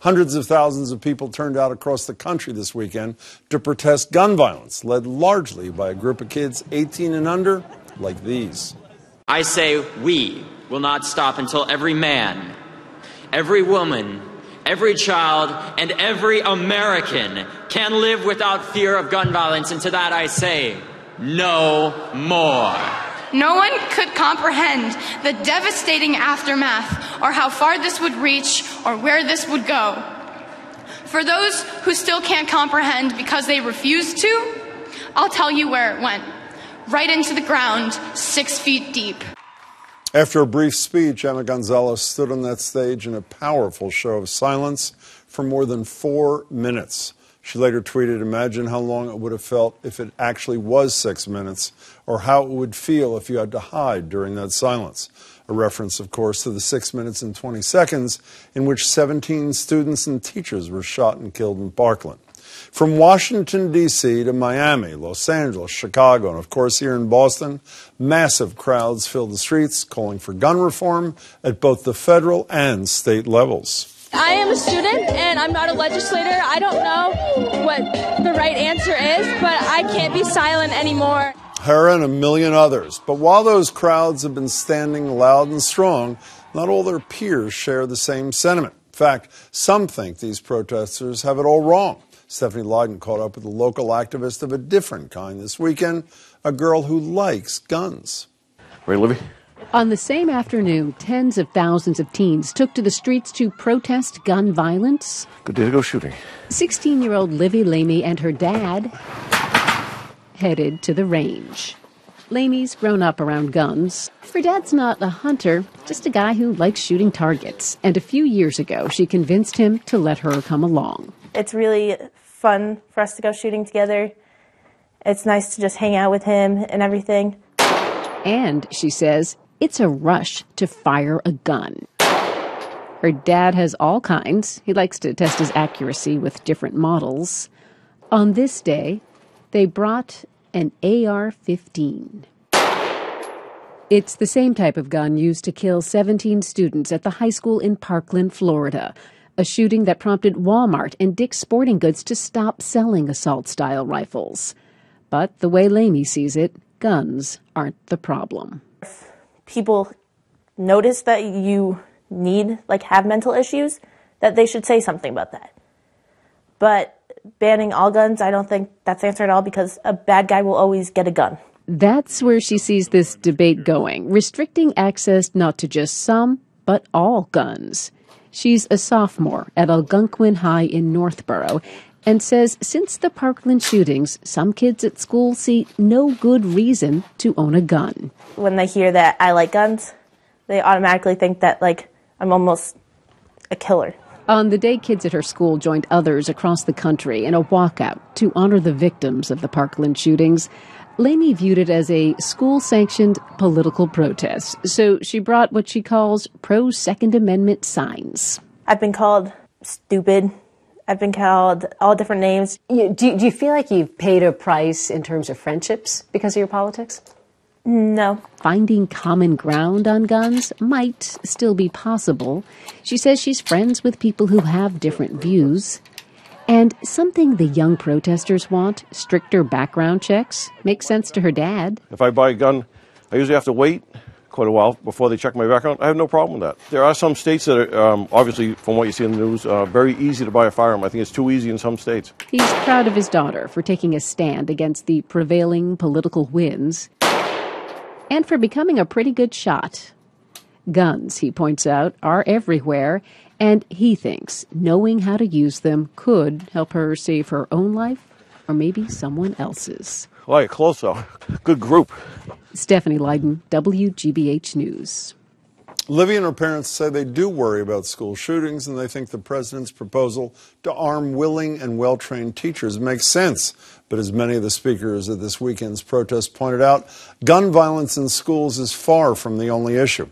Hundreds of thousands of people turned out across the country this weekend to protest gun violence, led largely by a group of kids 18 and under, like these. I say we will not stop until every man, every woman, every child, and every American can live without fear of gun violence, and to that I say, no more. No one could comprehend the devastating aftermath or how far this would reach or where this would go. For those who still can't comprehend because they refuse to, I'll tell you where it went. Right into the ground, 6 feet deep. After a brief speech, Emma Gonzalez stood on that stage in a powerful show of silence for more than 4 minutes. She later tweeted, "Imagine how long it would have felt if it actually was 6 minutes, or how it would feel if you had to hide during that silence." A reference, of course, to the 6 minutes and 20 seconds in which 17 students and teachers were shot and killed in Parkland. From Washington, D.C. to Miami, Los Angeles, Chicago, and of course here in Boston, massive crowds filled the streets calling for gun reform at both the federal and state levels. I am a student and I'm not a legislator. I don't know what the right answer is, but I can't be silent anymore. Her and a million others. But while those crowds have been standing loud and strong, not all their peers share the same sentiment. In fact, some think these protesters have it all wrong. Stephanie Leydon caught up with a local activist of a different kind this weekend, a girl who likes guns. Right, Libby? On the same afternoon, tens of thousands of teens took to the streets to protest gun violence. Good day to go shooting. 16-year-old Livy Lamey and her dad headed to the range. Lamey's grown up around guns. Her dad's not a hunter, just a guy who likes shooting targets. And a few years ago, she convinced him to let her come along. It's really fun for us to go shooting together. It's nice to just hang out with him and everything. And, she says, it's a rush to fire a gun. Her dad has all kinds. He likes to test his accuracy with different models. On this day, they brought an AR-15. It's the same type of gun used to kill 17 students at the high school in Parkland, Florida. A shooting that prompted Walmart and Dick's Sporting Goods to stop selling assault-style rifles. But the way Lamey sees it, guns aren't the problem. People notice that you have mental issues, that they should say something about that. But banning all guns, I don't think that's the answer at all, because a bad guy will always get a gun. That's where she sees this debate going, restricting access not to just some, but all guns. She's a sophomore at Algonquin High in Northborough and says since the Parkland shootings, some kids at school see no good reason to own a gun. When they hear that I like guns, they automatically think that, I'm almost a killer. On the day, kids at her school joined others across the country in a walkout to honor the victims of the Parkland shootings. Lamey viewed it as a school-sanctioned political protest, so she brought what she calls pro-Second Amendment signs. I've been called stupid. I've been called all different names. Do you feel like you've paid a price in terms of friendships because of your politics? No. Finding common ground on guns might still be possible. She says she's friends with people who have different views. And something the young protesters want, stricter background checks, makes sense to her dad. If I buy a gun, I usually have to wait quite a while before they check my background. I have no problem with that. There are some states that are, obviously, from what you see in the news, very easy to buy a firearm. I think it's too easy in some states. He's proud of his daughter for taking a stand against the prevailing political winds and for becoming a pretty good shot. Guns, he points out, are everywhere, and he thinks knowing how to use them could help her save her own life or maybe someone else's. Well, you're close, though. Good group. Stephanie Leydon, WGBH News. Livy and her parents say they do worry about school shootings, and they think the president's proposal to arm willing and well-trained teachers makes sense. But as many of the speakers at this weekend's protest pointed out, gun violence in schools is far from the only issue.